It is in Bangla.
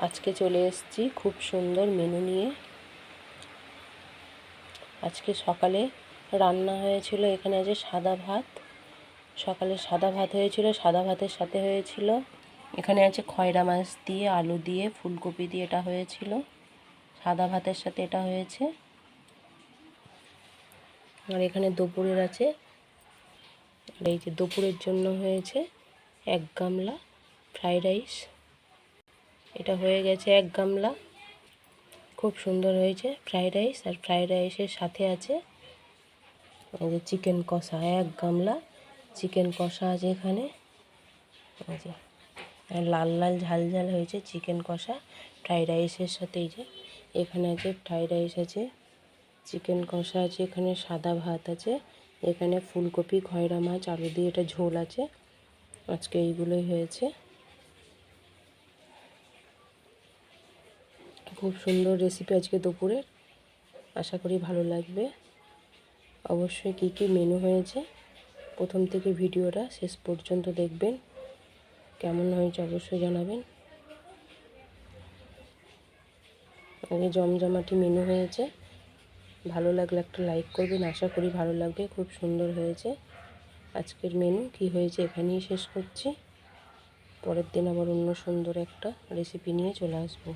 আজকে চলে এসেছি খুব সুন্দর মেনু নিয়ে। আজকে সকালে রান্না হয়েছিল, এখানে আছে সাদা ভাত। সকালে সাদা ভাত হয়েছিল, সাদা ভাতের সাথে হয়েছিল এখানে আছে খয়রা মাছ দিয়ে, আলু দিয়ে, ফুলকপি দিয়ে, এটা হয়েছিল সাদা ভাতের সাথে। এটা হয়েছে। আর এখানে দুপুরের আছে, আর এই যে দুপুরের জন্য হয়েছে 1 গামলা ফ্রাইড রাইস। এটা হয়ে গেছে 1 গামলা, খুব সুন্দর হয়েছে ফ্রাইড রাইস। আর ফ্রাইড রাইসের সাথে আছে এই যে চিকেন কষা, 1 গামলা চিকেন কষা আছে এখানে। এই যে লাল লাল ঝাল ঝাল হয়েছে চিকেন কষা ফ্রাইড রাইসের সাথে। এই যে এখানে আছে ফ্রাইড রাইস আছে, চিকেন কষা আছে, এখানে সাদা ভাত আছে, এখানে ফুলকপি, খয়রা মাছ, আলু দিয়ে এটা ঝোল আছে। আজকে এইগুলোই হয়েছে। খুব সুন্দর রেসিপি আজকে দুপুরের, আশা করি ভালো লাগবে। অবশ্যই কী কী মেনু হয়েছে প্রথম থেকে ভিডিওটা শেষ পর্যন্ত দেখবেন। কেমন হয়েছে অবশ্যই জানাবেন। আগে জমজমাটি মেনু হয়েছে, ভালো লাগলে একটা লাইক করবেন, আশা করি ভালো লাগবে। খুব সুন্দর হয়েছে আজকের মেনু। কি হয়েছে এখানেই শেষ করছি, পরের দিন আবার অন্য সুন্দর একটা রেসিপি নিয়ে চলে আসবো।